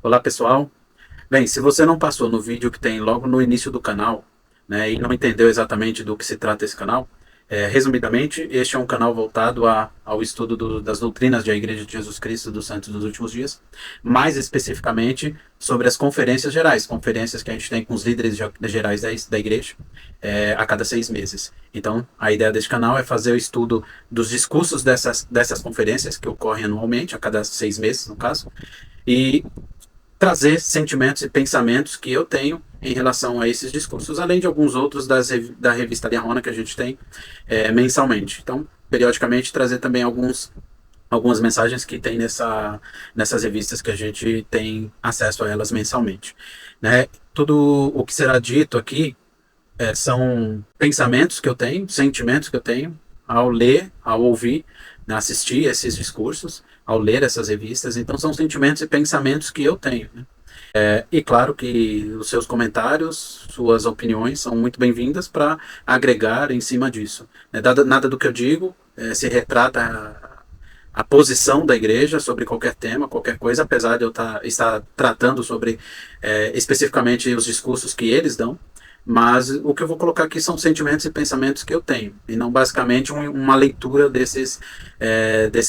Olá, pessoal. Bem, se você não passou no vídeo que tem logo no início do canal, né, e não entendeu exatamente do que se trata esse canal, resumidamente, este é um canal voltado ao estudo das doutrinas da Igreja de Jesus Cristo dos Santos dos Últimos Dias, mais especificamente sobre as conferências gerais, conferências que a gente tem com os líderes gerais da Igreja a cada 6 meses. Então, a ideia deste canal é fazer o estudo dos discursos dessas conferências que ocorrem anualmente, a cada 6 meses, no caso, e trazer sentimentos e pensamentos que eu tenho em relação a esses discursos, além de alguns outros da revista Liahona que a gente tem mensalmente. Então, periodicamente, trazer também algumas mensagens que tem nessas revistas que a gente tem acesso a elas mensalmente. Né? Tudo o que será dito aqui são pensamentos que eu tenho, sentimentos que eu tenho ao ler, ao ouvir, né, assistir esses discursos, ao ler essas revistas. Então, são sentimentos e pensamentos que eu tenho. Né? E claro que os seus comentários, suas opiniões são muito bem-vindas para agregar em cima disso. Nada do que eu digo se retrata a posição da igreja sobre qualquer tema, qualquer coisa, apesar de eu estar tratando sobre especificamente os discursos que eles dão. Mas o que eu vou colocar aqui são sentimentos e pensamentos que eu tenho, e não basicamente uma leitura desses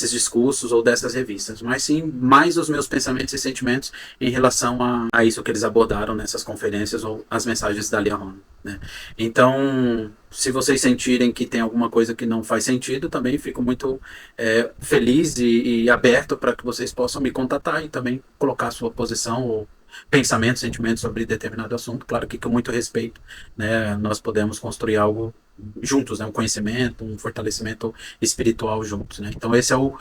discursos ou dessas revistas, mas sim mais os meus pensamentos e sentimentos em relação a isso que eles abordaram nessas conferências ou as mensagens da Liahona. Né? Então, se vocês sentirem que tem alguma coisa que não faz sentido, também fico muito feliz e aberto para que vocês possam me contatar e também colocar a sua posição ou pensamentos, sentimentos sobre determinado assunto, claro que com muito respeito, né, nós podemos construir algo juntos, né, um conhecimento, um fortalecimento espiritual juntos, né, então esse é o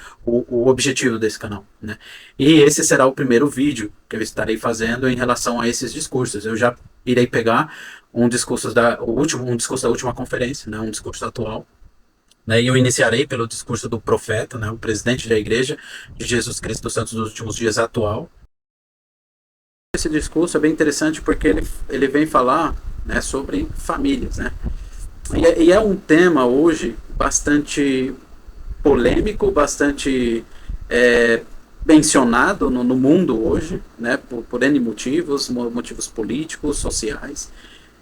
objetivo desse canal, né, e esse será o primeiro vídeo que eu estarei fazendo em relação a esses discursos. Eu já irei pegar um discurso um discurso da última conferência, né, um discurso atual, né, e eu iniciarei pelo discurso do profeta, né, o presidente da Igreja de Jesus Cristo dos Santos dos Últimos Dias atual. Esse discurso é bem interessante porque ele vem falar, né, sobre famílias, né? E é um tema hoje bastante polêmico, bastante mencionado no mundo hoje, né, por N motivos, motivos políticos, sociais.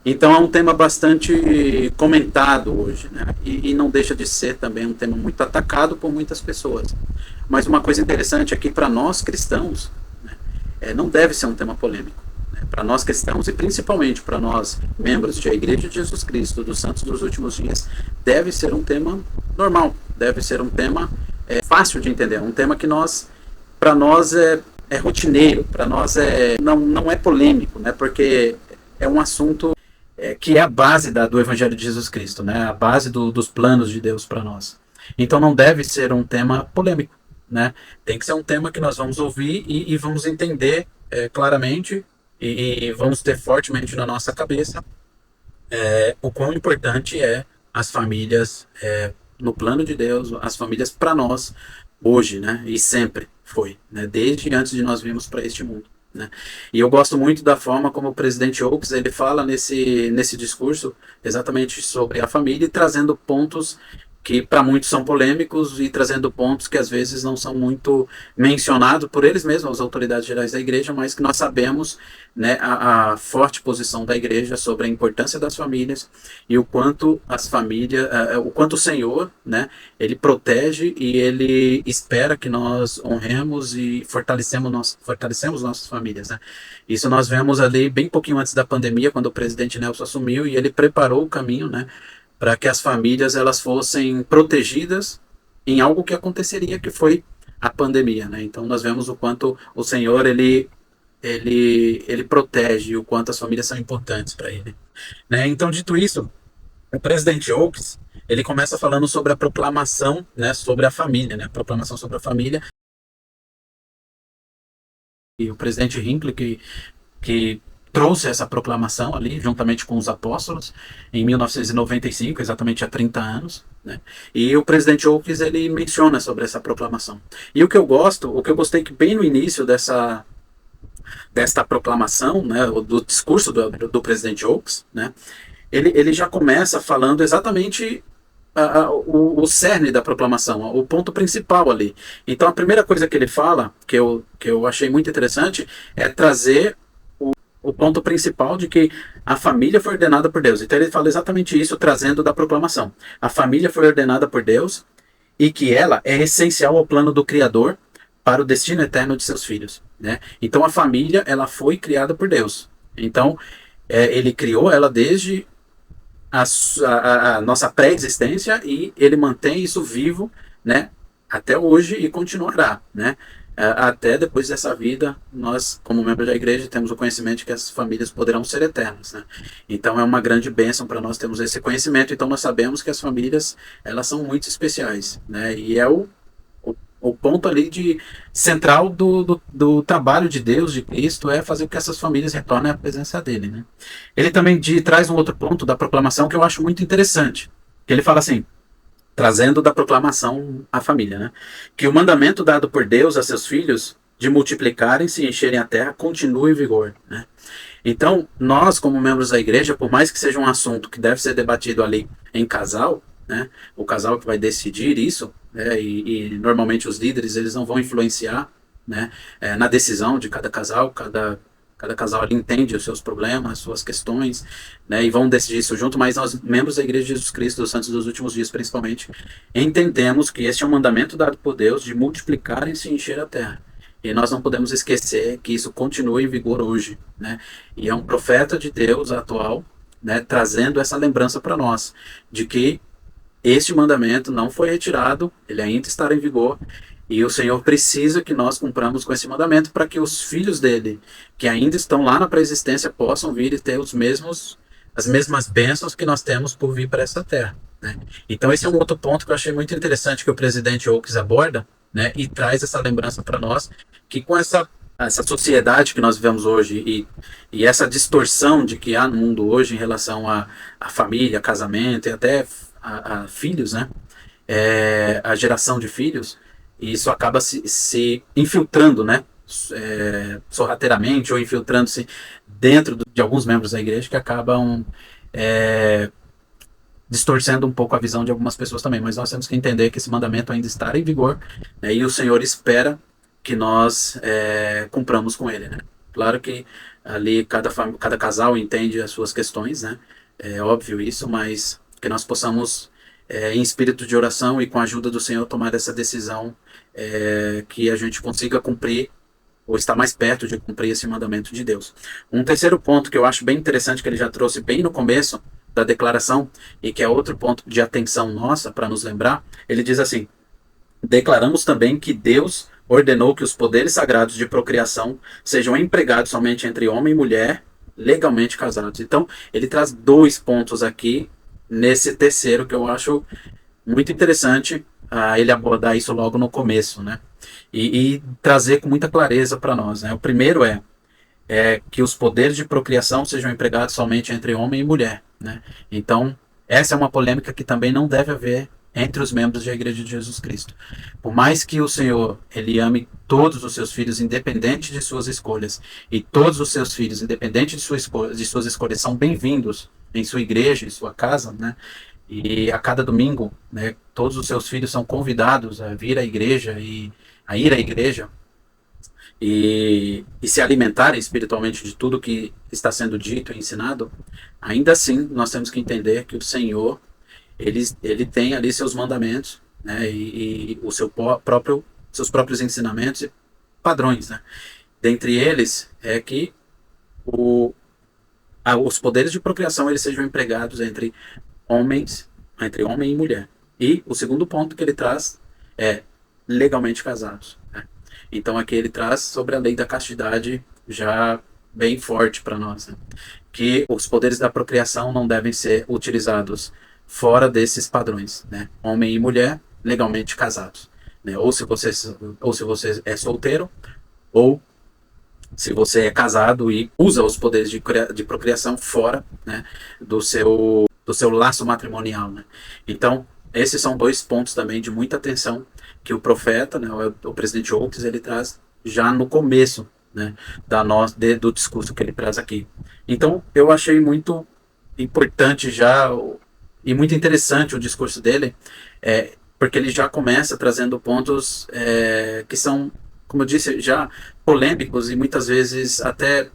Então é um tema bastante comentado hoje, né? E não deixa de ser também um tema muito atacado por muitas pessoas. Mas uma coisa interessante é que para nós cristãos, não deve ser um tema polêmico. Né? Para nós cristãos e principalmente para nós, membros da Igreja de Jesus Cristo, dos Santos dos Últimos Dias, deve ser um tema normal, deve ser um tema fácil de entender, um tema que para nós é rotineiro, para nós não é polêmico, né? Porque é um assunto que é a base do Evangelho de Jesus Cristo, né? A base dos planos de Deus para nós. Então não deve ser um tema polêmico. Né? Tem que ser um tema que nós vamos ouvir e vamos entender claramente e vamos ter fortemente na nossa cabeça o quão importante é as famílias no plano de Deus, as famílias para nós hoje, né? E sempre foi, né? Desde antes de nós virmos para este mundo. Né? E eu gosto muito da forma como o presidente Oaks ele fala nesse discurso exatamente sobre a família e trazendo pontos que para muitos são polêmicos e trazendo pontos que às vezes não são muito mencionados por eles mesmos, as autoridades gerais da igreja, mas que nós sabemos, né, a forte posição da igreja sobre a importância das famílias e o quanto as famílias, o quanto o Senhor, né, ele protege e ele espera que nós honremos e fortalecemos nossas famílias. Né? Isso nós vemos ali bem pouquinho antes da pandemia, quando o presidente Nelson assumiu e ele preparou o caminho, né, para que as famílias elas fossem protegidas em algo que aconteceria, que foi a pandemia, né? Então nós vemos o quanto o Senhor ele protege, o quanto as famílias são importantes para ele, né? Então dito isso, o presidente Oaks ele começa falando sobre a proclamação, né, sobre a família, né? A proclamação sobre a família. E o presidente Hinckley que trouxe essa proclamação ali, juntamente com os apóstolos, em 1995, exatamente há 30 anos. Né? E o presidente Oaks, ele menciona sobre essa proclamação. E o que eu gostei que bem no início desta proclamação, né, do discurso do presidente Oaks, né, ele já começa falando exatamente o cerne da proclamação, o ponto principal ali. Então, a primeira coisa que ele fala, que eu achei muito interessante, é trazer o ponto principal de que a família foi ordenada por Deus. Então, ele fala exatamente isso, trazendo da proclamação. A família foi ordenada por Deus e que ela é essencial ao plano do Criador para o destino eterno de seus filhos, né? Então, a família, ela foi criada por Deus. Então, ele criou ela desde a nossa pré-existência e ele mantém isso vivo, né, até hoje e continuará, né? Até depois dessa vida, nós, como membros da igreja, temos o conhecimento de que as famílias poderão ser eternas, né? Então é uma grande bênção para nós termos esse conhecimento. Então nós sabemos que as famílias, elas são muito especiais, né? E é o ponto ali de central do trabalho de Deus, de Cristo, é fazer com que essas famílias retornem à presença dele, né? Ele também traz um outro ponto da proclamação que eu acho muito interessante, que ele fala assim, trazendo da proclamação à família, né? Que o mandamento dado por Deus a seus filhos de multiplicarem-se e encherem a terra continue em vigor, né? Então, nós, como membros da igreja, por mais que seja um assunto que deve ser debatido ali em casal, né? O casal que vai decidir isso, né? E normalmente os líderes, eles não vão influenciar, né? Na decisão de cada casal, cada casal ali entende os seus problemas, as suas questões, né, e vão decidir isso junto, mas nós, membros da Igreja de Jesus Cristo, dos Santos dos Últimos Dias principalmente, entendemos que este é um mandamento dado por Deus de multiplicarem-se e encher a terra. E nós não podemos esquecer que isso continua em vigor hoje, né? E é um profeta de Deus atual, né, trazendo essa lembrança para nós, de que este mandamento não foi retirado, ele ainda está em vigor, e o Senhor precisa que nós cumpramos com esse mandamento para que os filhos dele, que ainda estão lá na pré-existência, possam vir e ter as mesmas bênçãos que nós temos por vir para essa terra, né? Então esse é um outro ponto que eu achei muito interessante que o presidente Oaks aborda, né, e traz essa lembrança para nós, que com essa sociedade que nós vivemos hoje e essa distorção de que há no mundo hoje em relação à família, casamento e até a filhos, né? A geração de filhos, e isso acaba se infiltrando, né? Sorrateiramente ou infiltrando-se dentro de alguns membros da igreja que acabam distorcendo um pouco a visão de algumas pessoas também. Mas nós temos que entender que esse mandamento ainda está em vigor, né? E o Senhor espera que nós cumpramos com ele, né? Claro que ali cada casal entende as suas questões, né? É óbvio isso, mas que nós possamos, em espírito de oração e com a ajuda do Senhor, tomar essa decisão, que a gente consiga cumprir, ou estar mais perto de cumprir esse mandamento de Deus. Um terceiro ponto que eu acho bem interessante, que ele já trouxe bem no começo da declaração, e que é outro ponto de atenção nossa, para nos lembrar, ele diz assim, declaramos também que Deus ordenou que os poderes sagrados de procriação sejam empregados somente entre homem e mulher, legalmente casados. Então, ele traz dois pontos aqui, nesse terceiro, que eu acho muito interessante ele abordar isso logo no começo, né? E trazer com muita clareza para nós, né? O primeiro é que os poderes de procriação sejam empregados somente entre homem e mulher, né? Então, essa é uma polêmica que também não deve haver entre os membros da Igreja de Jesus Cristo. Por mais que o Senhor, ele ame todos os seus filhos, independente de suas escolhas, e todos os seus filhos, independente de suas escolhas, são bem-vindos em sua igreja, em sua casa, né? E a cada domingo, né, todos os seus filhos são convidados a vir à igreja e a ir à igreja e se alimentarem espiritualmente de tudo que está sendo dito e ensinado. Ainda assim, nós temos que entender que o Senhor, ele tem ali seus mandamentos, né, e o seus próprios ensinamentos e padrões, né? Dentre eles é que os poderes de procriação eles sejam empregados entre homem e mulher. E o segundo ponto que ele traz é legalmente casados, né? Então aqui ele traz sobre a lei da castidade já bem forte para nós, né? Que os poderes da procriação não devem ser utilizados fora desses padrões, né? Homem e mulher legalmente casados, né? Ou se você é solteiro, ou se você é casado e usa os poderes de procriação fora, né, do seu laço matrimonial, né? Então, esses são dois pontos também de muita atenção que o profeta, né, o presidente Oaks, ele traz já no começo, né, do discurso que ele traz aqui. Então, eu achei muito importante já E muito interessante o discurso dele, porque ele já começa trazendo pontos que são, como eu disse, já polêmicos e muitas vezes até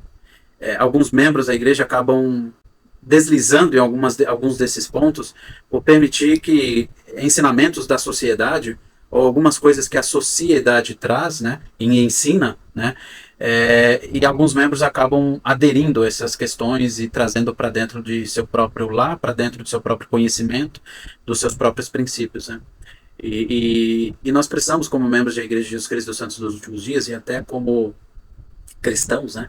alguns membros da igreja acabam deslizando em alguns desses pontos por permitir que ensinamentos da sociedade ou algumas coisas que a sociedade traz, né, e ensina, né, e alguns membros acabam aderindo a essas questões e trazendo para dentro de seu próprio lar, para dentro do seu próprio conhecimento, dos seus próprios princípios, né. E nós precisamos, como membros da Igreja de Jesus Cristo dos Santos dos Últimos Dias, e até como cristãos, né,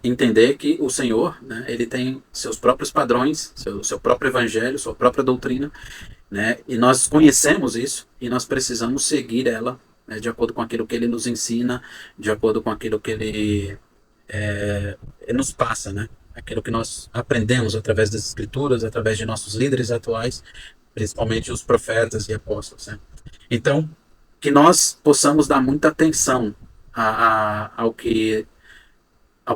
entender que o Senhor, né, ele tem seus próprios padrões, seu próprio evangelho, sua própria doutrina, né, e nós conhecemos isso e nós precisamos seguir ela, né, de acordo com aquilo que ele nos ensina, de acordo com aquilo que ele nos passa, né, aquilo que nós aprendemos através das escrituras, através de nossos líderes atuais, principalmente os profetas e apóstolos, né. Então, que nós possamos dar muita atenção ao que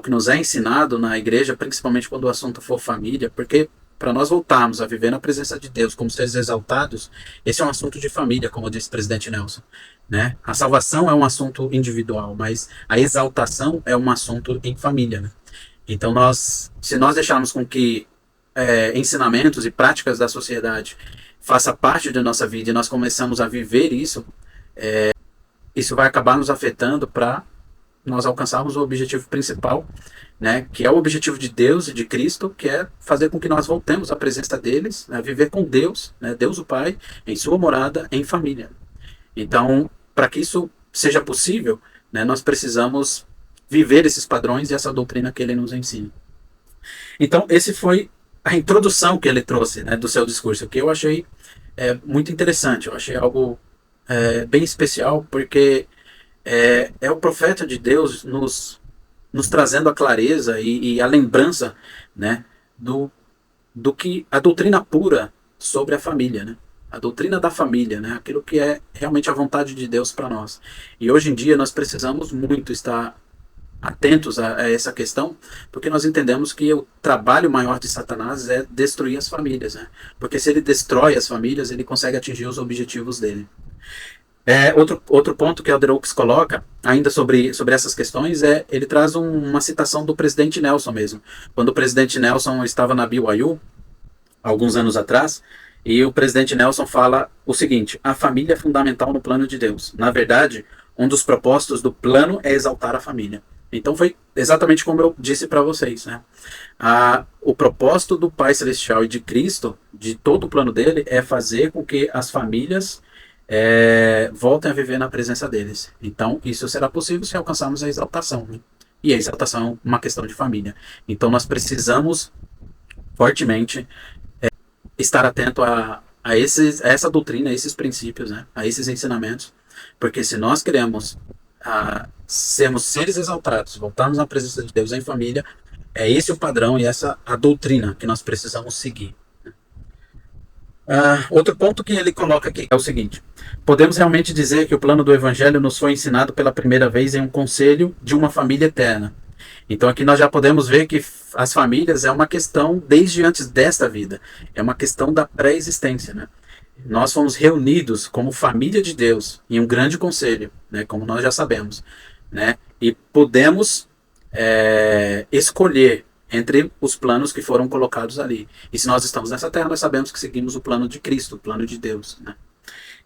nos é ensinado na igreja, principalmente quando o assunto for família, porque para nós voltarmos a viver na presença de Deus como seres exaltados, esse é um assunto de família, como disse o presidente Nelson, né? A salvação é um assunto individual, mas a exaltação é um assunto em família, né? Então se nós deixarmos com que ensinamentos e práticas da sociedade faça parte da nossa vida e nós começamos a viver isso, isso vai acabar nos afetando para nós alcançarmos o objetivo principal, né, que é o objetivo de Deus e de Cristo, que é fazer com que nós voltemos à presença deles, né, viver com Deus, né, Deus o Pai, em sua morada, em família. Então, para que isso seja possível, né, nós precisamos viver esses padrões e essa doutrina que ele nos ensina. Então, esse foi a introdução que ele trouxe, né, do seu discurso, que eu achei muito interessante, eu achei algo bem especial, porque é o profeta de Deus nos trazendo a clareza e a lembrança, né, do que a doutrina pura sobre a família, né, a doutrina da família, né, aquilo que é realmente a vontade de Deus para nós. E hoje em dia nós precisamos muito estar atentos a essa questão, porque nós entendemos que o trabalho maior de Satanás é destruir as famílias, né, porque se ele destrói as famílias, ele consegue atingir os objetivos dele. Outro ponto que o Elder Oaks coloca, ainda sobre essas questões, ele traz uma citação do presidente Nelson mesmo. Quando o presidente Nelson estava na BYU, alguns anos atrás, e o presidente Nelson fala o seguinte: a família é fundamental no plano de Deus. Na verdade, um dos propósitos do plano é exaltar a família. Então foi exatamente como eu disse para vocês, né? O propósito do Pai Celestial e de Cristo, de todo o plano dele, é fazer com que as famílias voltem a viver na presença deles. Então, isso será possível se alcançarmos a exaltação, né? E a exaltação é uma questão de família. Então, nós precisamos fortemente estar atento a essa doutrina, a esses princípios, né? A esses ensinamentos, porque se nós queremos sermos seres exaltados, voltarmos à presença de Deus em família, é esse o padrão e essa a doutrina que nós precisamos seguir. Outro ponto que ele coloca aqui é o seguinte: podemos realmente dizer que o plano do Evangelho nos foi ensinado pela primeira vez em um conselho de uma família eterna. Então aqui nós já podemos ver que as famílias é uma questão desde antes desta vida, é uma questão da pré-existência, né? Nós fomos reunidos como família de Deus em um grande conselho, né, como nós já sabemos, né, e podemos escolher entre os planos que foram colocados ali. E se nós estamos nessa terra, nós sabemos que seguimos o plano de Cristo, o plano de Deus, né?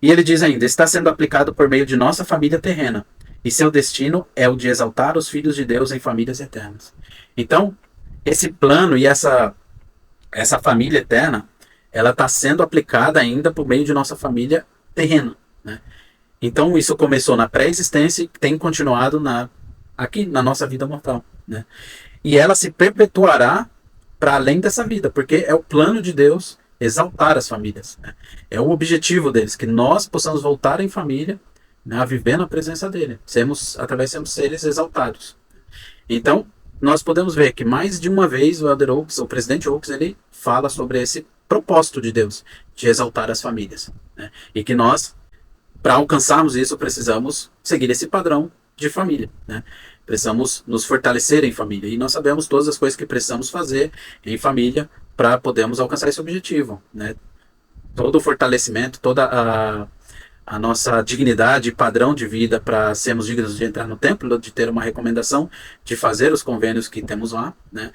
E ele diz ainda: está sendo aplicado por meio de nossa família terrena, e seu destino é o de exaltar os filhos de Deus em famílias eternas. Então, esse plano e essa família eterna, ela está sendo aplicada ainda por meio de nossa família terrena, né? Então, isso começou na pré-existência e tem continuado aqui na nossa vida mortal, né? E ela se perpetuará para além dessa vida, porque é o plano de Deus exaltar as famílias, né? É o objetivo deles, que nós possamos voltar em família, né, a viver na presença dele, sermos seres exaltados. Então, nós podemos ver que mais de uma vez o Elder Oaks, o presidente Oaks, ele fala sobre esse propósito de Deus, de exaltar as famílias, né? E que nós, para alcançarmos isso, precisamos seguir esse padrão de família, né? Precisamos nos fortalecer em família. E nós sabemos todas as coisas que precisamos fazer em família para podermos alcançar esse objetivo, né? Todo o fortalecimento, toda a nossa dignidade e padrão de vida para sermos dignos de entrar no templo, de ter uma recomendação, de fazer os convênios que temos lá, né?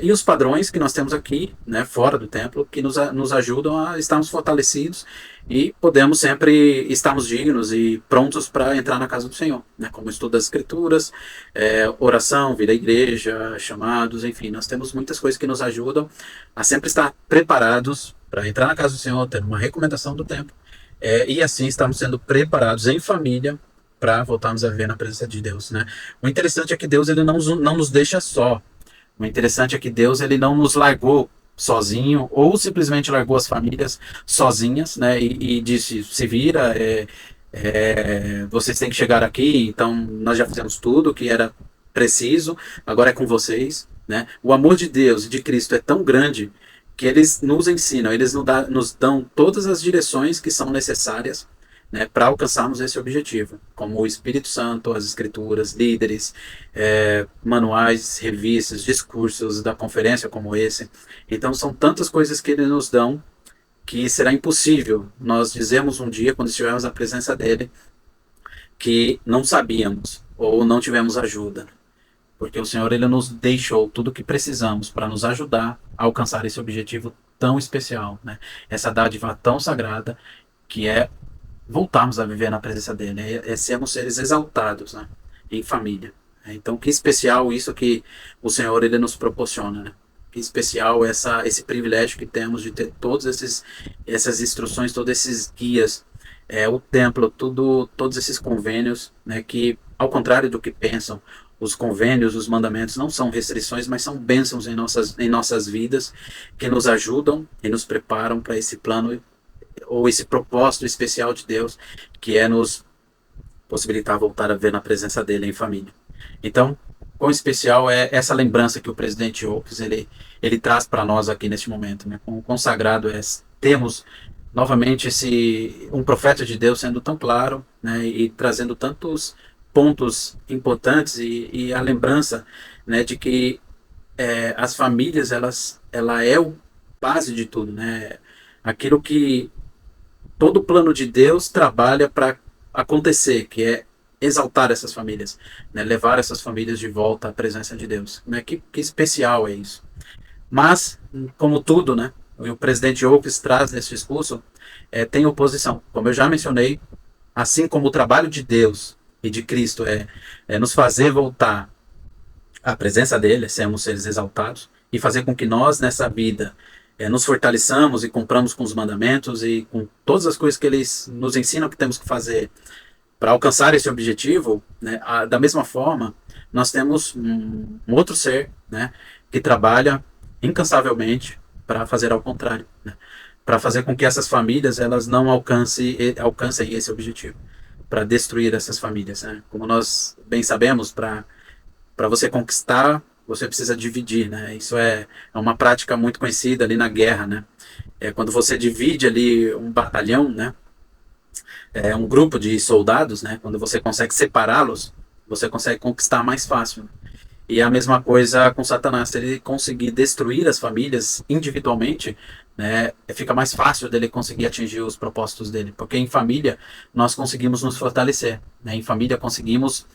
E os padrões que nós temos aqui, né, fora do templo, que nos ajudam a estarmos fortalecidos e podemos sempre estarmos dignos e prontos para entrar na casa do Senhor, né? Como estudo das Escrituras, oração, vida à igreja, chamados, enfim, nós temos muitas coisas que nos ajudam a sempre estar preparados para entrar na casa do Senhor, ter uma recomendação do templo, e assim estamos sendo preparados em família para voltarmos a viver na presença de Deus, né? O interessante é que Deus ele não nos deixa só. O interessante é que Deus ele não nos largou sozinho ou simplesmente largou as famílias sozinhas, né? E disse, se vira, vocês têm que chegar aqui, então nós já fizemos tudo que era preciso, agora é com vocês, né? O amor de Deus e de Cristo é tão grande que eles nos ensinam, eles nos dão todas as direções que são necessárias, né, para alcançarmos esse objetivo, como o Espírito Santo, as Escrituras, líderes, manuais, revistas, discursos da conferência como esse. Então são tantas coisas que eles nos dão que será impossível nós dizermos um dia, quando estivermos na presença dele, que não sabíamos ou não tivemos ajuda. Porque o Senhor ele nos deixou tudo o que precisamos para nos ajudar a alcançar esse objetivo tão especial, né? Essa dádiva tão sagrada que é voltarmos a viver na presença dele, sermos seres exaltados, né? Em família. Então, que especial isso que o Senhor ele nos proporciona, né? Que especial esse privilégio que temos de ter essas instruções, todos esses guias, o templo, todos esses convênios, né? Que, ao contrário do que pensam, os convênios, os mandamentos não são restrições, mas são bênçãos em nossas vidas que nos ajudam e nos preparam para esse plano ou esse propósito especial de Deus, que é nos possibilitar voltar a ver na presença dele em família. Então, quão especial é essa lembrança que o presidente Oaks ele traz para nós aqui neste momento, né? Quão consagrado temos novamente um profeta de Deus sendo tão claro, né? E trazendo tantos pontos importantes e a lembrança, né, de que as famílias ela é o base de tudo, né? Aquilo que todo o plano de Deus trabalha para acontecer, que é exaltar essas famílias, né? Levar essas famílias de volta à presença de Deus, né? Que especial é isso. Mas, como tudo, né, o presidente Oaks traz nesse discurso, tem oposição. Como eu já mencionei, assim como o trabalho de Deus e de Cristo é nos fazer voltar à presença dele, sermos seres exaltados, e fazer com que nós, nessa vida, nos fortaleçamos e cumpramos com os mandamentos e com todas as coisas que eles nos ensinam que temos que fazer para alcançar esse objetivo, né? Da mesma forma, nós temos um outro ser, né, que trabalha incansavelmente para fazer ao contrário, né? Para fazer com que essas famílias elas não alcancem esse objetivo, para destruir essas famílias, né? Como nós bem sabemos, para você conquistar, você precisa dividir, né? Isso é uma prática muito conhecida ali na guerra, né? Quando você divide ali um batalhão, né? Um grupo de soldados, né? Quando você consegue separá-los, você consegue conquistar mais fácil. E a mesma coisa com Satanás. Se ele conseguir destruir as famílias individualmente, né, fica mais fácil dele conseguir atingir os propósitos dele. Porque em família nós conseguimos nos fortalecer, né? Em família conseguimos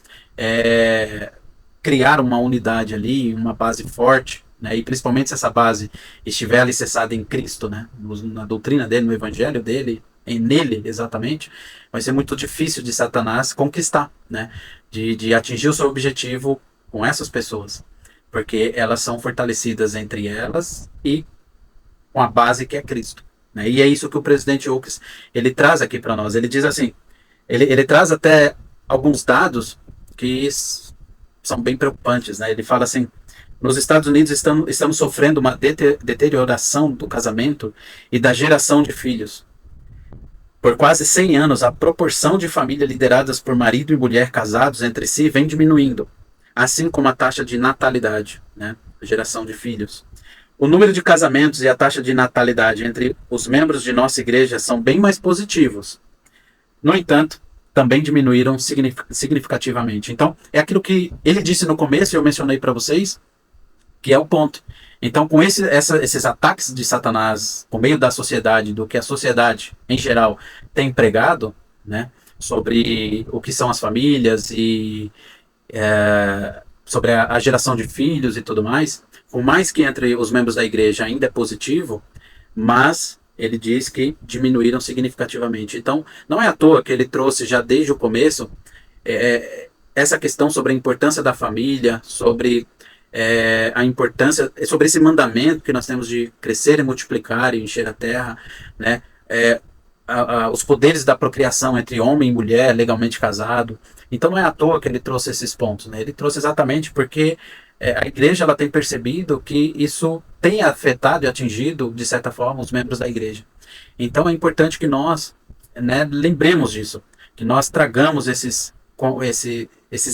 criar uma unidade ali, uma base forte, né? E principalmente se essa base estiver alicerçada em Cristo, né? Na doutrina dele, no evangelho dele, nele exatamente, vai ser muito difícil de Satanás conquistar, né? De atingir o seu objetivo com essas pessoas, porque elas são fortalecidas entre elas e com a base que é Cristo, né? E é isso que o presidente Oaks ele traz aqui para nós. Ele diz assim, ele traz até alguns dados que são bem preocupantes, né? Ele fala assim: nos Estados Unidos estamos sofrendo uma deterioração do casamento e da geração de filhos. Por quase 100 anos, a proporção de famílias lideradas por marido e mulher casados entre si vem diminuindo, assim como a taxa de natalidade, né? Geração de filhos. O número de casamentos e a taxa de natalidade entre os membros de nossa igreja são bem mais positivos. No entanto, também diminuíram significativamente. Então, é aquilo que ele disse no começo e eu mencionei para vocês, que é o ponto Então, com esses ataques de Satanás por meio da sociedade, do que a sociedade em geral tem pregado, né, sobre o que são as famílias e sobre a geração de filhos e tudo mais, por mais que entre os membros da igreja ainda é positivo, mas ele diz que diminuíram significativamente. Então, não é à toa que ele trouxe já desde o começo essa questão sobre a importância da família, sobre a importância, sobre esse mandamento que nós temos de crescer e multiplicar e encher a terra, né? Os poderes da procriação entre homem e mulher legalmente casado. Então não é à toa que ele trouxe esses pontos, né? Ele trouxe exatamente porque a igreja ela tem percebido que isso tem afetado e atingido, de certa forma, os membros da igreja. Então é importante que nós, né, lembremos disso, que nós tragamos esses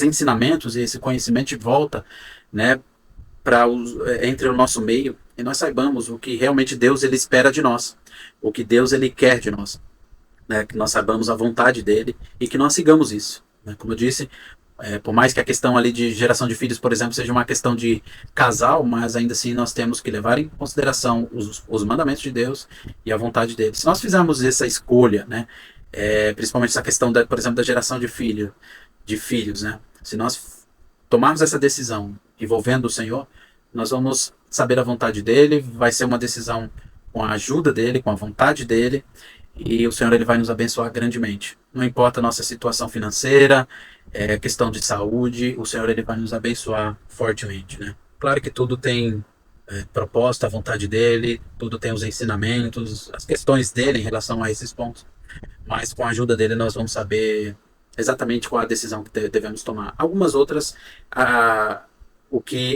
ensinamentos e esse conhecimento de volta, né, entre o nosso meio, e nós saibamos o que realmente Deus ele espera de nós, o que Deus ele quer de nós, né, que nós saibamos a vontade dele e que nós sigamos isso, né? Como eu disse, por mais que a questão ali de geração de filhos, por exemplo, seja uma questão de casal, mas ainda assim nós temos que levar em consideração os mandamentos de Deus e a vontade dele. Se nós fizermos essa escolha, né, principalmente essa questão, por exemplo, da geração de filhos, né, se nós tomarmos essa decisão envolvendo o Senhor, nós vamos saber a vontade dele, vai ser uma decisão com a ajuda dele, com a vontade dele, e o Senhor ele vai nos abençoar grandemente. Não importa a nossa situação financeira, questão de saúde, o Senhor ele vai nos abençoar fortemente, né? Claro que tudo tem proposta, a vontade dele, tudo tem os ensinamentos, as questões dele em relação a esses pontos, mas com a ajuda dele nós vamos saber exatamente qual a decisão que devemos tomar. Algumas outras,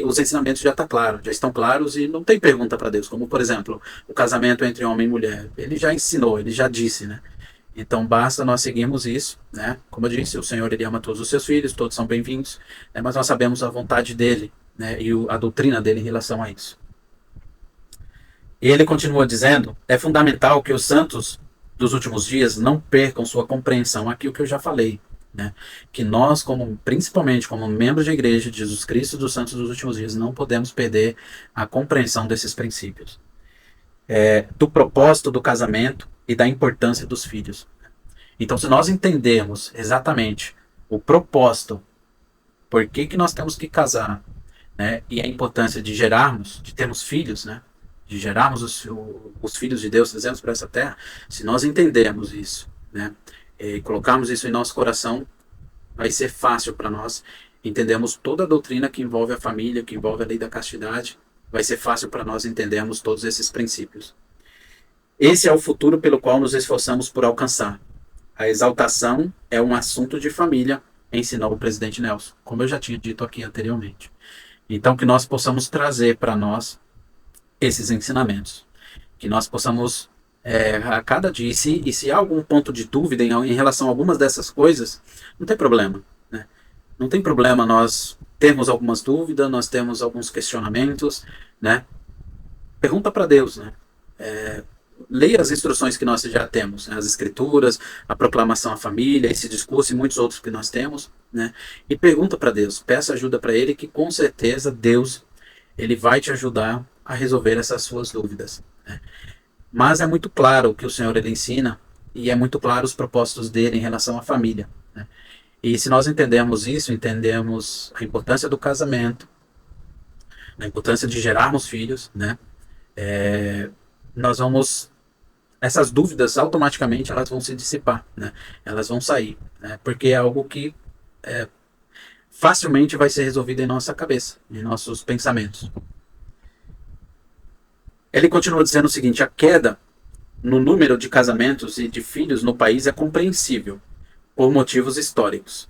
os ensinamentos já estão claros e não tem pergunta para Deus, como por exemplo, o casamento entre homem e mulher. Ele já ensinou, ele já disse, né? Então basta nós seguirmos isso, né? Como eu disse, o Senhor ele ama todos os seus filhos, todos são bem-vindos, né? Mas nós sabemos a vontade dele, né? E a doutrina dele em relação a isso. E ele continua dizendo, é fundamental que os santos dos últimos dias não percam sua compreensão, aquilo que eu já falei, né? Que nós, principalmente como membros da igreja de Jesus Cristo dos santos dos últimos dias, não podemos perder a compreensão desses princípios, do propósito do casamento e da importância dos filhos. Então, se nós entendermos exatamente o propósito, por que nós temos que casar, né? E a importância de termos filhos, né? De gerarmos os filhos de Deus trazemos para essa terra, se nós entendermos isso, né? E colocarmos isso em nosso coração, vai ser fácil para nós entendermos toda a doutrina que envolve a família, que envolve a lei da castidade, vai ser fácil para nós entendermos todos esses princípios. Esse é o futuro pelo qual nos esforçamos por alcançar. A exaltação é um assunto de família, ensinou o presidente Nelson, como eu já tinha dito aqui anteriormente. Então, que nós possamos trazer para nós esses ensinamentos, que nós possamos a cada dia, e se há algum ponto de dúvida em relação a algumas dessas coisas, não tem problema, né? Não tem problema nós termos algumas dúvidas, nós temos alguns questionamentos, né? Pergunta para Deus, né? Leia as instruções que nós já temos, né? As escrituras, a proclamação à família, esse discurso e muitos outros que nós temos, né? E pergunta para Deus, peça ajuda para Ele, que com certeza Deus ele vai te ajudar a resolver essas suas dúvidas, né? Mas é muito claro o que o Senhor ele ensina e é muito claro os propósitos dele em relação à família, né? E se nós entendemos isso, entendemos a importância do casamento, a importância de gerarmos filhos, né? Essas dúvidas automaticamente elas vão se dissipar, né? Elas vão sair, né? Porque é algo que facilmente vai ser resolvido em nossa cabeça, em nossos pensamentos. Ele continua dizendo o seguinte, a queda no número de casamentos e de filhos no país é compreensível, por motivos históricos.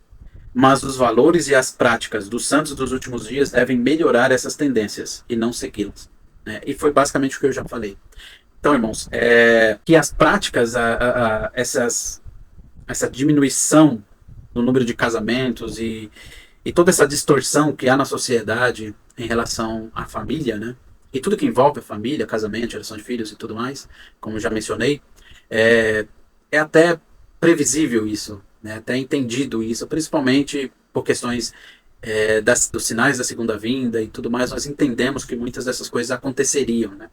Mas os valores e as práticas dos santos dos últimos dias devem melhorar essas tendências e não segui-las, né? E foi basicamente o que eu já falei. Então, irmãos, que as práticas, essa diminuição no número de casamentos e toda essa distorção que há na sociedade em relação à família, né? E tudo que envolve a família, casamento, geração de filhos e tudo mais, como já mencionei, é até previsível isso, né? Até entendido isso, principalmente por questões dos sinais da segunda vinda e tudo mais, nós entendemos que muitas dessas coisas aconteceriam, né?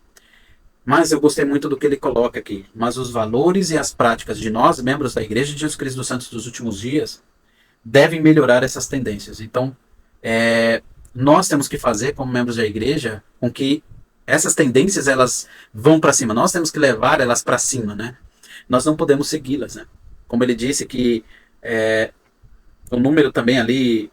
Mas eu gostei muito do que ele coloca aqui. Mas os valores e as práticas de nós, membros da Igreja de Jesus Cristo dos Santos dos Últimos Dias, devem melhorar essas tendências. Então, nós temos que fazer, como membros da Igreja, com que essas tendências elas vão para cima. Nós temos que levar elas para cima, né? Nós não podemos segui-las, né? Como ele disse que o número também ali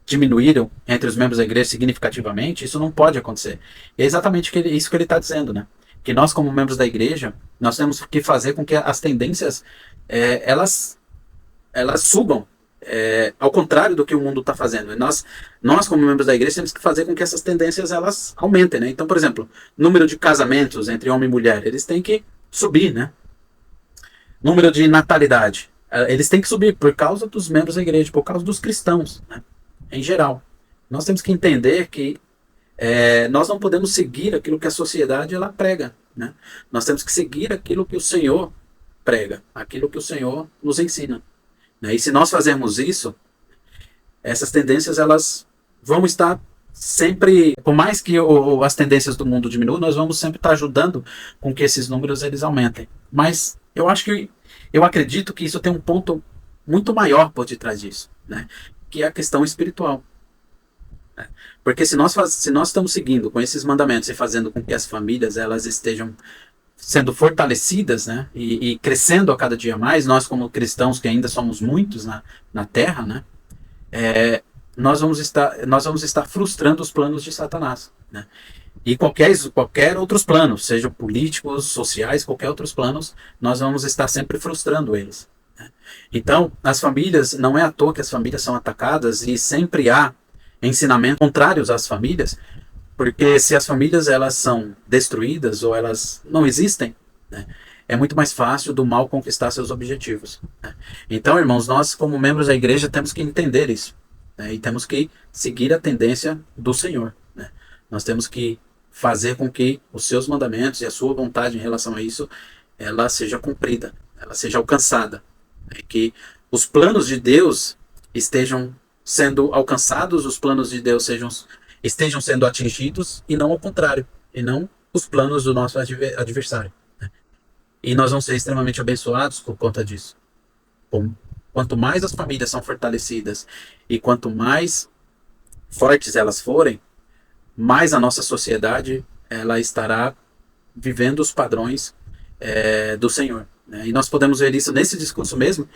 diminuíram entre os membros da igreja significativamente, isso não pode acontecer. E é exatamente isso que ele está dizendo, né? Que nós, como membros da igreja, nós temos que fazer com que as tendências elas subam, ao contrário do que o mundo está fazendo. E nós, como membros da igreja, temos que fazer com que essas tendências elas aumentem, né? Então, por exemplo, número de casamentos entre homem e mulher, eles têm que subir, né? Número de natalidade, eles têm que subir por causa dos membros da igreja, por causa dos cristãos, né? Em geral. Nós temos que entender que nós não podemos seguir aquilo que a sociedade ela prega, né? Nós temos que seguir aquilo que o Senhor prega, aquilo que o Senhor nos ensina, né? E se nós fazermos isso, essas tendências elas vão estar sempre, por mais que as tendências do mundo diminuam, nós vamos sempre estar ajudando com que esses números eles aumentem. Mas eu acredito que isso tem um ponto muito maior por detrás disso, né? Que é a questão espiritual. Porque se nós estamos seguindo com esses mandamentos e fazendo com que as famílias elas estejam sendo fortalecidas, né, e crescendo a cada dia mais, nós como cristãos que ainda somos muitos na Terra, né, nós vamos estar frustrando os planos de Satanás, né? E qualquer outros planos, sejam políticos, sociais, qualquer outros planos, nós vamos estar sempre frustrando eles. Então, as famílias, não é à toa que as famílias são atacadas e sempre há ensinamentos contrários às famílias, porque se as famílias elas são destruídas ou elas não existem, né, é muito mais fácil do mal conquistar seus objetivos, né? Então, irmãos, nós como membros da igreja temos que entender isso, né, e temos que seguir a tendência do Senhor, né? Nós temos que fazer com que os seus mandamentos e a sua vontade em relação a isso ela seja cumprida, ela seja alcançada, que os planos de Deus estejam sendo alcançados, os planos de Deus estejam sendo atingidos e não ao contrário, e não os planos do nosso adversário. E nós vamos ser extremamente abençoados por conta disso. Quanto mais as famílias são fortalecidas e quanto mais fortes elas forem, mais a nossa sociedade ela estará vivendo os padrões do Senhor, né? E nós podemos ver isso nesse discurso mesmo,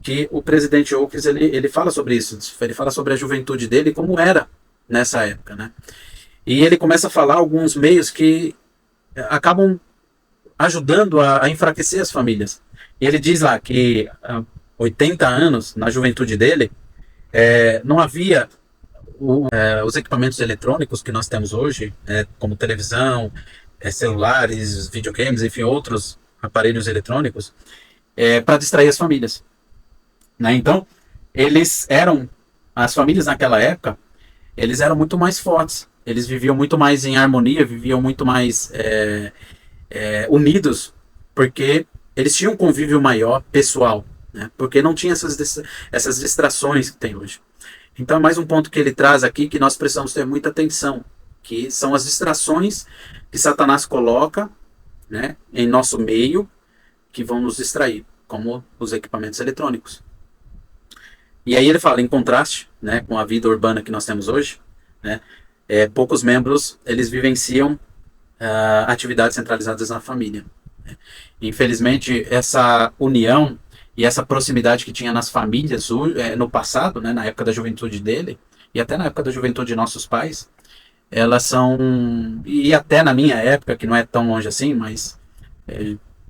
que o presidente Oakes ele fala sobre isso, ele fala sobre a juventude dele como era nessa época, né? E ele começa a falar alguns meios que acabam ajudando a enfraquecer as famílias. E ele diz lá que há 80 anos, na juventude dele, não havia os equipamentos eletrônicos que nós temos hoje, como televisão, celulares, videogames, enfim, outros aparelhos eletrônicos, para distrair as famílias, né? Então, as famílias naquela época, eles eram muito mais fortes, eles viviam muito mais em harmonia, viviam muito mais unidos, porque eles tinham um convívio maior, pessoal, né? Porque não tinha essas distrações que tem hoje. Então, é mais um ponto que ele traz aqui que nós precisamos ter muita atenção, que são as distrações que Satanás coloca, né, em nosso meio, que vão nos distrair, como os equipamentos eletrônicos. E aí ele fala, em contraste, né, com a vida urbana que nós temos hoje, né, poucos membros eles vivenciam atividades centralizadas na família, né? Infelizmente, essa união e essa proximidade que tinha nas famílias no passado, né, na época da juventude dele, e até na época da juventude de nossos pais, elas são, e até na minha época, que não é tão longe assim, mas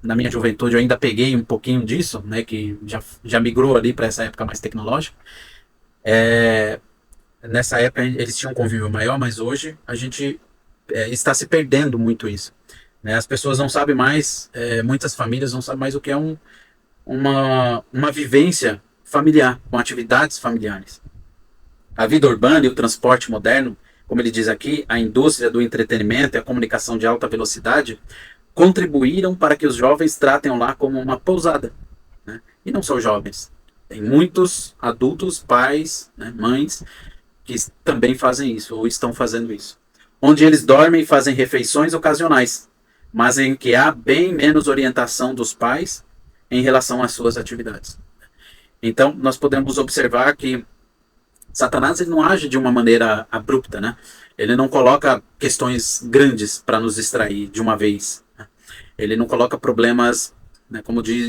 na minha juventude eu ainda peguei um pouquinho disso, né, que já migrou ali para essa época mais tecnológica. Nessa época eles tinham um convívio maior, mas hoje a gente está se perdendo muito isso, né? As pessoas não sabem mais, muitas famílias não sabem mais o que é uma vivência familiar, com atividades familiares. A vida urbana e o transporte moderno, como ele diz aqui, a indústria do entretenimento e a comunicação de alta velocidade contribuíram para que os jovens tratem o lar como uma pousada, né? E não só jovens. Tem muitos adultos, pais, né, mães, que também fazem isso, ou estão fazendo isso. Onde eles dormem e fazem refeições ocasionais, mas em que há bem menos orientação dos pais em relação às suas atividades. Então, nós podemos observar que Satanás ele não age de uma maneira abrupta, né? Ele não coloca questões grandes para nos distrair de uma vez. Né? Ele não coloca problemas, né,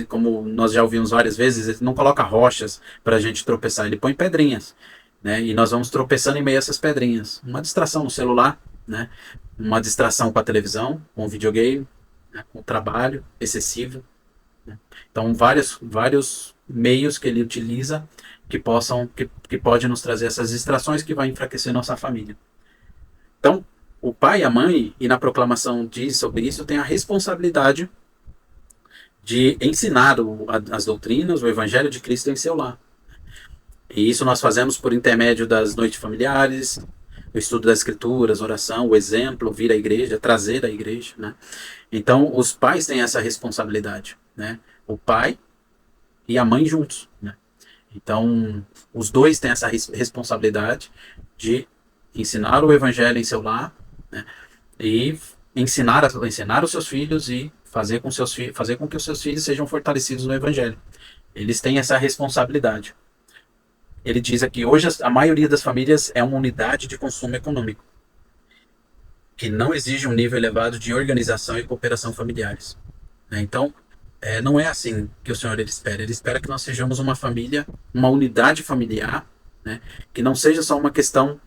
como nós já ouvimos várias vezes, ele não coloca rochas para a gente tropeçar, ele põe pedrinhas. Né? E nós vamos tropeçando em meio a essas pedrinhas. Uma distração no celular, né? Uma distração com a televisão, com o videogame, né? Com o trabalho excessivo. Né? Então, vários meios que ele utiliza que pode nos trazer essas distrações que vai enfraquecer nossa família. Então, o pai e a mãe, e na proclamação diz sobre isso, tem a responsabilidade de ensinar as doutrinas, o evangelho de Cristo em seu lar. E isso nós fazemos por intermédio das noites familiares, o estudo das escrituras, oração, o exemplo, vir à igreja, trazer à igreja, né? Então, os pais têm essa responsabilidade, né? O pai e a mãe juntos, né? Então, os dois têm essa responsabilidade de ensinar o evangelho em seu lar, né? E ensinar os seus filhos e fazer com que os seus filhos sejam fortalecidos no evangelho. Eles têm essa responsabilidade. Ele diz aqui, hoje a maioria das famílias é uma unidade de consumo econômico, que não exige um nível elevado de organização e cooperação familiares. Né? Então, não é assim que o Senhor ele espera. Ele espera que nós sejamos uma família, uma unidade familiar, né? Que não seja só uma questão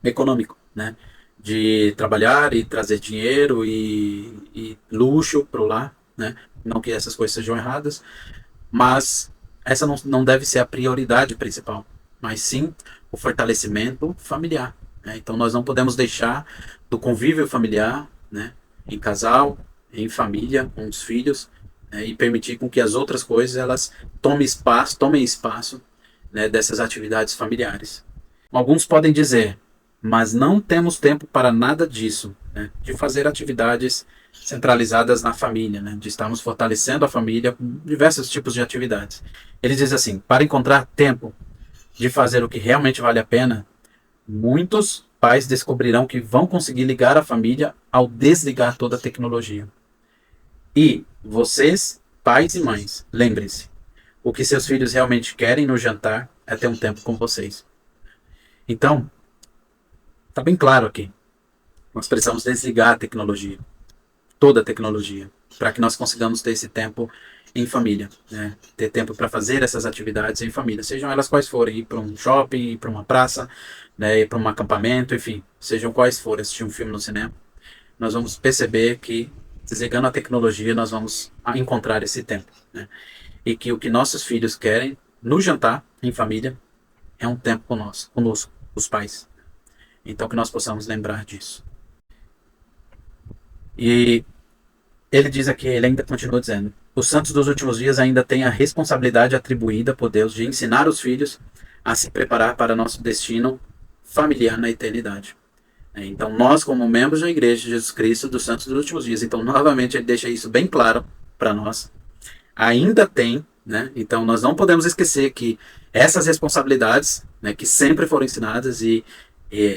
econômica, né? De trabalhar e trazer dinheiro e luxo para o lar, né? Não que essas coisas sejam erradas, mas essa não deve ser a prioridade principal, mas sim o fortalecimento familiar. Né? Então nós não podemos deixar do convívio familiar, né? Em casal, em família, com os filhos, né? E permitir com que as outras coisas elas tomem espaço, né? Dessas atividades familiares. Alguns podem dizer, mas não temos tempo para nada disso, né? De fazer atividades centralizadas na família, né? De estarmos fortalecendo a família com diversos tipos de atividades. Ele diz assim, para encontrar tempo de fazer o que realmente vale a pena, muitos pais descobrirão que vão conseguir ligar a família ao desligar toda a tecnologia. E vocês, pais e mães, lembrem-se, o que seus filhos realmente querem no jantar é ter um tempo com vocês. Então, está bem claro aqui, nós precisamos desligar a tecnologia, toda a tecnologia, para que nós consigamos ter esse tempo em família, né? Ter tempo para fazer essas atividades em família, sejam elas quais forem, ir para um shopping, ir para uma praça, né? Ir para um acampamento, enfim, sejam quais forem, assistir um filme no cinema, nós vamos perceber que desligando a tecnologia nós vamos encontrar esse tempo, né? E que o que nossos filhos querem no jantar em família é um tempo conosco, os pais. Então que nós possamos lembrar disso. E ele diz aqui, ele ainda continua dizendo, os santos dos últimos dias ainda têm a responsabilidade atribuída por Deus de ensinar os filhos a se preparar para nosso destino familiar na eternidade. Então nós, como membros da Igreja de Jesus Cristo dos santos dos últimos dias, então novamente ele deixa isso bem claro para nós, ainda tem, né? Então nós não podemos esquecer que essas responsabilidades, né, que sempre foram ensinadas e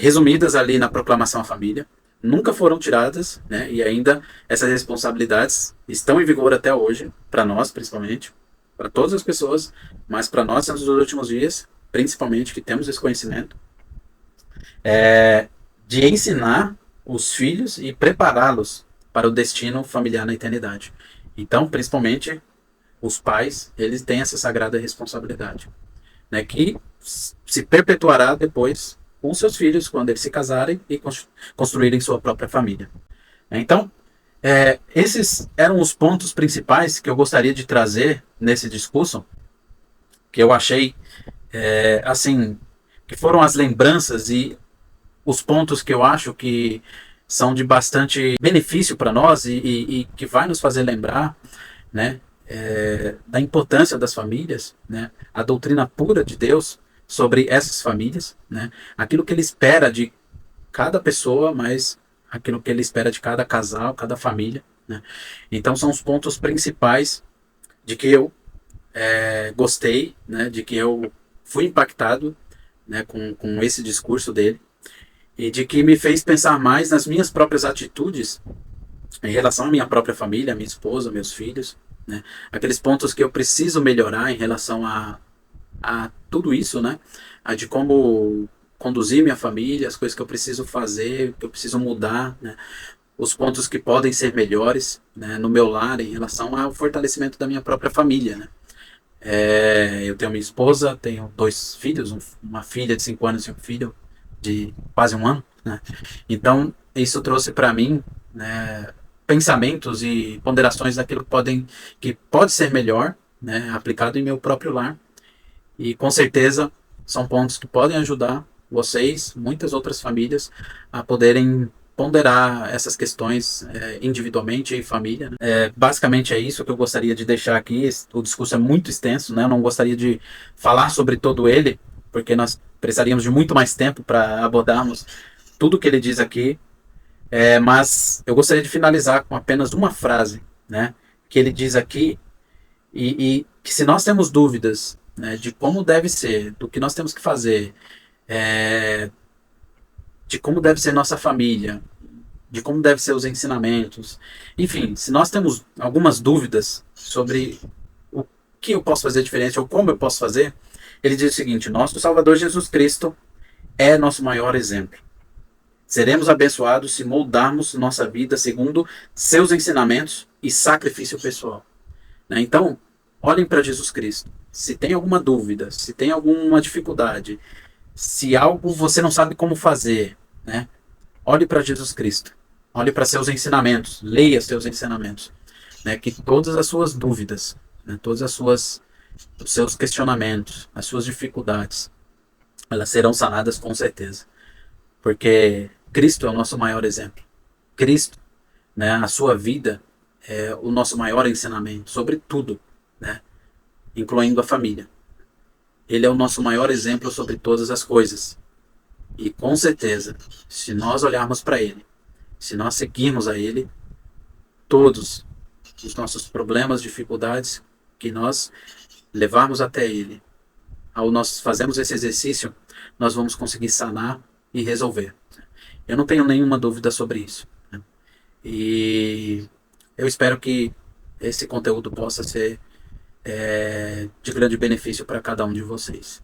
resumidas ali na proclamação à família, nunca foram tiradas, né? E ainda essas responsabilidades estão em vigor até hoje, para nós principalmente, para todas as pessoas, mas para nós nos últimos dias, principalmente, que temos esse conhecimento, de ensinar os filhos e prepará-los para o destino familiar na eternidade. Então, principalmente, os pais, eles têm essa sagrada responsabilidade, né? Que se perpetuará depois com seus filhos, quando eles se casarem e construírem sua própria família. Então, esses eram os pontos principais que eu gostaria de trazer nesse discurso, que eu achei, assim, que foram as lembranças e os pontos que eu acho que são de bastante benefício para nós e que vai nos fazer lembrar, né, da importância das famílias, né, a doutrina pura de Deus sobre essas famílias, né? Aquilo que ele espera de cada pessoa, mas aquilo que ele espera de cada casal, cada família, né? Então são os pontos principais de que eu gostei, né? De que eu fui impactado né, com esse discurso dele, e de que me fez pensar mais nas minhas próprias atitudes em relação à minha própria família, à minha esposa, meus filhos, né, aqueles pontos que eu preciso melhorar em relação a tudo isso, né, a de como conduzir minha família, as coisas que eu preciso fazer, que eu preciso mudar, né, os pontos que podem ser melhores, né, no meu lar em relação ao fortalecimento da minha própria família, né. Eu tenho minha esposa, tenho dois filhos, uma filha de 5 anos e um filho de quase 1 ano, né? Então, isso trouxe para mim, né, pensamentos e ponderações daquilo que pode ser melhor, né, aplicado em meu próprio lar. E com certeza são pontos que podem ajudar vocês, muitas outras famílias, a poderem ponderar essas questões individualmente em família, né? Basicamente é isso que eu gostaria de deixar aqui. O discurso é muito extenso, né? Eu não gostaria de falar sobre todo ele, porque nós precisaríamos de muito mais tempo para abordarmos tudo que ele diz aqui. Mas eu gostaria de finalizar com apenas uma frase, né? Que ele diz aqui, e que se nós temos dúvidas, né, de como deve ser, do que nós temos que fazer, é, de como deve ser nossa família, de como devem ser os ensinamentos. Enfim, se nós temos algumas dúvidas sobre o que eu posso fazer diferente ou como eu posso fazer, ele diz o seguinte: nosso Salvador Jesus Cristo é nosso maior exemplo. Seremos abençoados se moldarmos nossa vida segundo seus ensinamentos e sacrifício pessoal, né? Então, olhem para Jesus Cristo. Se tem alguma dúvida, se tem alguma dificuldade, se algo você não sabe como fazer, né? Olhe para Jesus Cristo. Olhe para seus ensinamentos. Leia seus ensinamentos, né? Que todas as suas dúvidas, né? Todas os seus questionamentos, as suas dificuldades, elas serão sanadas com certeza. Porque Cristo é o nosso maior exemplo. Cristo, né? A sua vida é o nosso maior ensinamento sobre tudo, né? Incluindo a família. Ele é o nosso maior exemplo sobre todas as coisas. E com certeza, se nós olharmos para ele, se nós seguirmos a ele, todos os nossos problemas, dificuldades que nós levarmos até ele, ao nós fazermos esse exercício, nós vamos conseguir sanar e resolver. Eu não tenho nenhuma dúvida sobre isso, né? E eu espero que esse conteúdo possa ser de grande benefício para cada um de vocês.